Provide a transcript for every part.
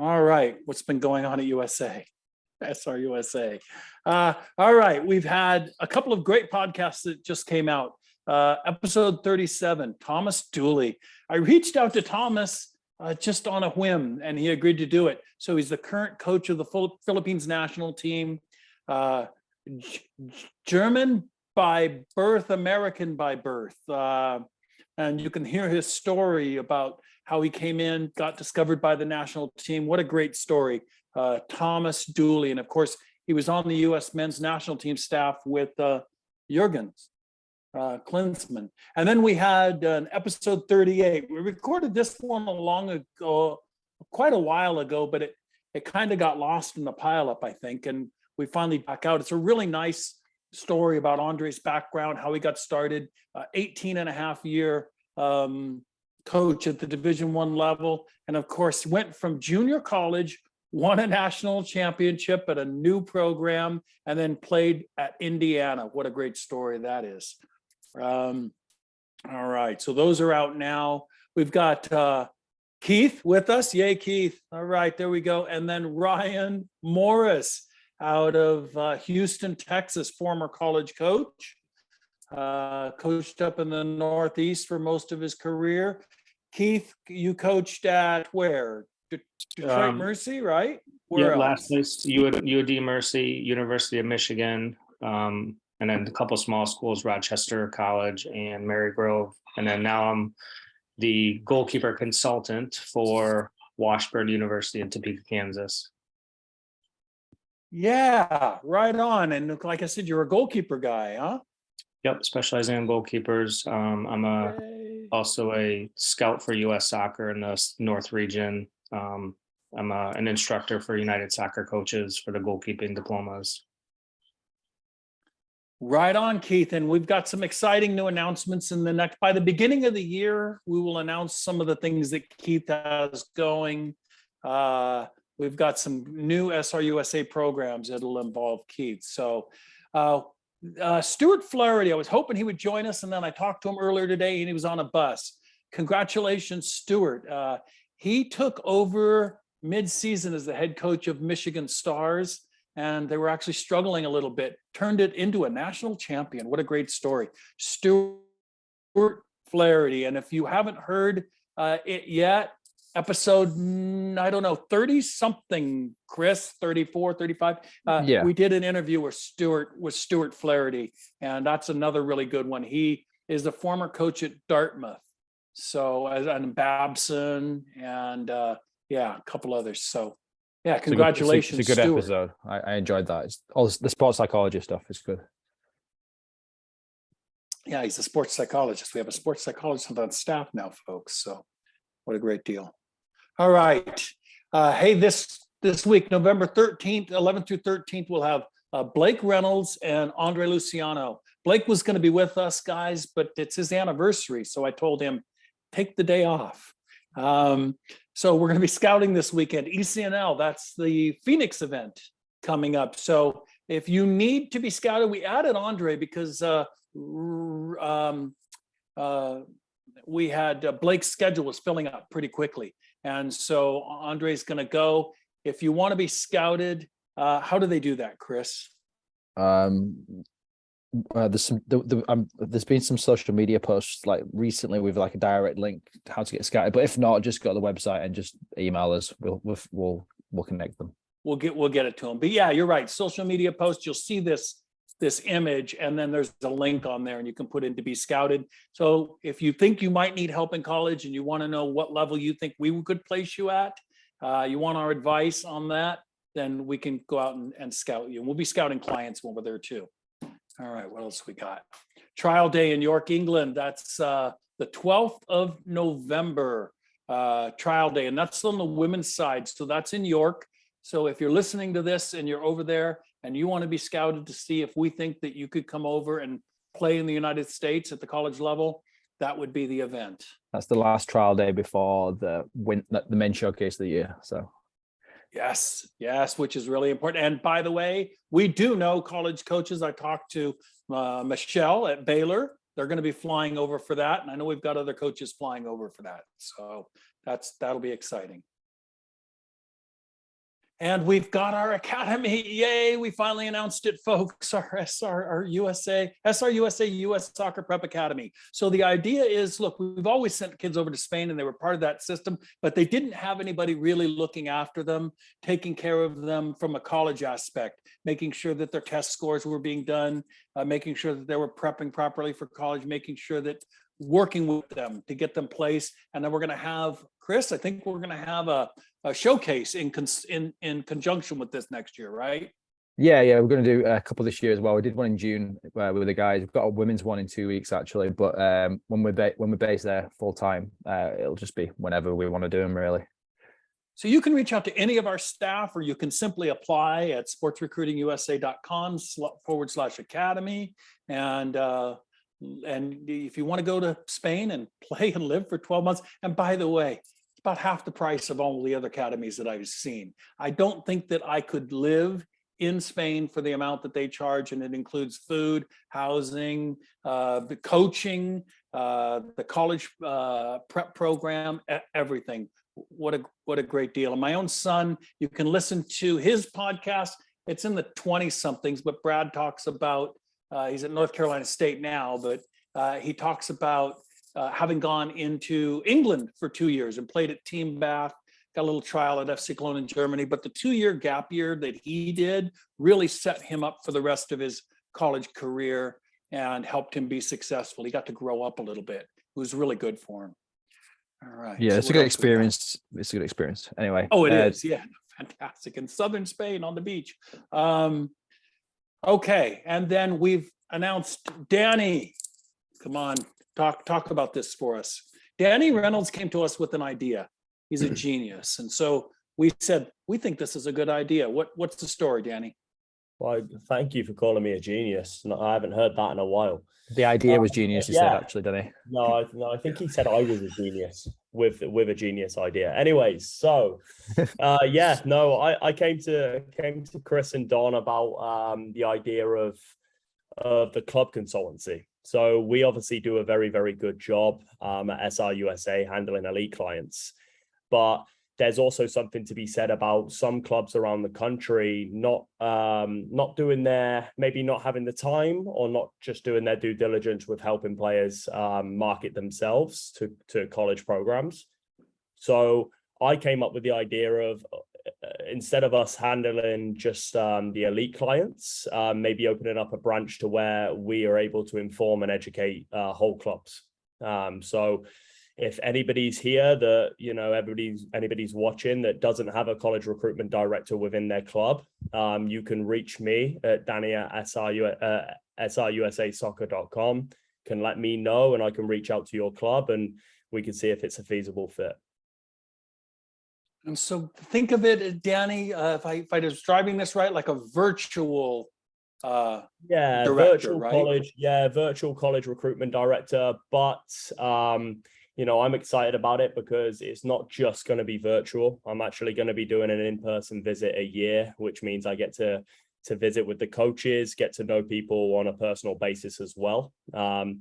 All right. What's been going on at USA? SRUSA. All right. We've had a couple of great podcasts that just came out. Episode 37, Thomas Dooley. I reached out to Thomas just on a whim, and he agreed to do it. So he's the current coach of the Philippines national team. German by birth, American by birth. And you can hear his story about how he came in, got discovered by the national team. What a great story. Thomas Dooley. And of course, he was on the U.S. men's national team staff with Jurgens Klinsmann. And then we had an episode 38. We recorded this one quite a while ago, but it kind of got lost in the pileup, I think. And we finally back out. It's a really nice story about Andre's background, how he got started, 18 and a half year coach at the Division I level. And of course, went from junior college, won a national championship at a new program, and then played at Indiana. What a great story that is. All right, so those are out now. We've got Keith with us. Yay, Keith. All right, there we go. And then Ryan Morris out of Houston, Texas, former college coach. Coached up in the Northeast for most of his career. Keith, you coached at where? Detroit Mercy, right? Where else? Last place, UAD Mercy, University of Michigan, and then a couple small schools, Rochester College and Marygrove. And then now I'm the goalkeeper consultant for Washburn University in Topeka, Kansas. Yeah, right on. And like I said, you're a goalkeeper guy, huh? Yep, specializing in goalkeepers. I'm also a scout for U.S. Soccer in the North region. I'm an instructor for United Soccer Coaches for the goalkeeping diplomas. Right on, Keith. And we've got some exciting new announcements by the beginning of the year, we will announce some of the things that Keith has going. We've got some new SRUSA programs that'll involve Keith. So Stuart Flaherty, I was hoping he would join us, and then I talked to him earlier today and he was on a bus. Congratulations, Stuart. He took over mid-season as the head coach of Michigan Stars, and they were actually struggling a little bit, turned it into a national champion. What a great story. Stuart Flaherty. And if you haven't heard it yet, episode, I don't know, 30 something, Chris, 34, 35. We did an interview with Stuart Flaherty, and that's another really good one. He is the former coach at Dartmouth. So, and Babson, and a couple others. So, yeah, congratulations. It's a good Stuart. episode. I enjoyed that. It's all the sports psychology stuff is good. Yeah, he's a sports psychologist. We have a sports psychologist on staff now, folks. So, what a great deal. All right. Hey, this week, November 13th, 11th through 13th, we'll have Blake Reynolds and Andre Luciano. Blake was going to be with us, guys, but it's his anniversary. So I told him, take the day off. So we're going to be scouting this weekend. ECNL, that's the Phoenix event coming up. So if you need to be scouted, we added Andre because we had Blake's schedule was filling up pretty quickly. And so Andre's going to go. If you want to be scouted, how do they do that, Chris? There's been some social media posts like recently with like a direct link to how to get scouted. But if not, just go to the website and just email us. We'll connect them. We'll get it to them. But yeah, you're right. Social media posts. You'll see this image, and then there's a link on there, and you can put in to be scouted. So if you think you might need help in college and you want to know what level you think we could place you at, you want our advice on that, then we can go out and scout you. And we'll be scouting clients when we're there too. All right, what else we got? Trial Day in York, England. That's the 12th of November, Trial Day, and that's on the women's side. So that's in York. So if you're listening to this and you're over there and you want to be scouted to see if we think that you could come over and play in the United States at the college level, that would be the event. That's the last trial day before the men's showcase of the year. So yes, which is really important. And by the way, we do know college coaches. I talked to Michelle at Baylor. They're going to be flying over for that. And I know we've got other coaches flying over for that. So that'll be exciting. And we've got our academy. Yay, we finally announced it, folks. Our SRUSA US Soccer Prep Academy. So the idea is, look, we've always sent kids over to Spain and they were part of that system, but they didn't have anybody really looking after them, taking care of them from a college aspect, making sure that their test scores were being done, making sure that they were prepping properly for college, making sure that working with them to get them placed. And then we're going to have, Chris, I think we're going to have a showcase in conjunction with this next year, right? Yeah, we're going to do a couple this year as well. We did one in June with the guys. We've got a women's one in 2 weeks actually, but when we're based there full time, it'll just be whenever we want to do them, really. So you can reach out to any of our staff, or you can simply apply at sportsrecruitingusa.com/academy. And if you want to go to Spain and play and live for 12 months, and by the way, it's about half the price of all the other academies that I've seen. I don't think that I could live in Spain for the amount that they charge, and it includes food, housing, the coaching, the college prep program, everything. What a great deal. And my own son, you can listen to his podcast. It's in the 20 somethings, but Brad talks about, he's at North Carolina State now, but he talks about having gone into England for 2 years and played at Team Bath, got a little trial at FC Cologne in Germany, but the 2-year gap year that he did really set him up for the rest of his college career and helped him be successful. He got to grow up a little bit. It was really good for him. All right. Yeah, so it's a what good else we got? experience. It's a good experience. Anyway. Oh, it is. Yeah, fantastic. In southern Spain on the beach. Okay, and then we've announced Danny. Come on, talk about this for us. Danny Reynolds came to us with an idea. He's a genius, and so we said we think this is a good idea. What's the story, Danny? Well, thank you for calling me a genius. No, I haven't heard that in a while. The idea was genius, he said, yeah. actually, didn't he? No, I think he said I was a genius with a genius idea. Anyways, so I came to Chris and Don about the idea of the club consultancy. So we obviously do a very, very good job at SRUSA handling elite clients, but there's also something to be said about some clubs around the country not doing maybe not having the time, or not just doing their due diligence with helping players market themselves to college programs. So I came up with the idea of instead of us handling just the elite clients, maybe opening up a branch to where we are able to inform and educate whole clubs. So if anybody's here that, anybody's watching that doesn't have a college recruitment director within their club, you can reach me at Danny at srusasoccer.com, can let me know, and I can reach out to your club and we can see if it's a feasible fit. And so think of it, Danny, if I was driving this right, like a virtual director, virtual right? college, virtual college recruitment director. But I'm excited about it because it's not just going to be virtual. I'm actually going to be doing an in-person visit a year, which means I get to visit with the coaches, get to know people on a personal basis as well. I'll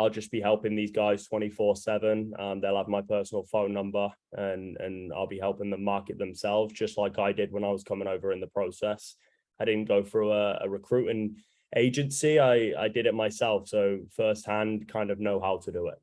just be helping these guys 24/7. They'll have my personal phone number and I'll be helping them market themselves, just like I did when I was coming over in the process. I didn't go through a recruiting agency. I did it myself. So firsthand kind of know how to do it.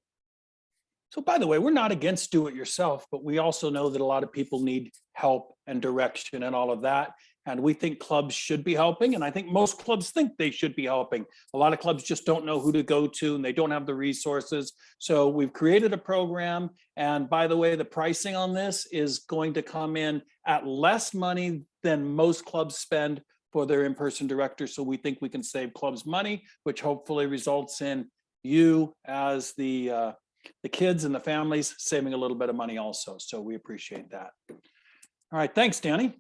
So by the way, we're not against do it yourself, but we also know that a lot of people need help and direction and all of that. And we think clubs should be helping. And I think most clubs think they should be helping. A lot of clubs just don't know who to go to and they don't have the resources. So we've created a program. And by the way, the pricing on this is going to come in at less money than most clubs spend for their in-person directors. So we think we can save clubs money, which hopefully results in you as the kids and the families saving a little bit of money also. So we appreciate that. All right, thanks, Danny.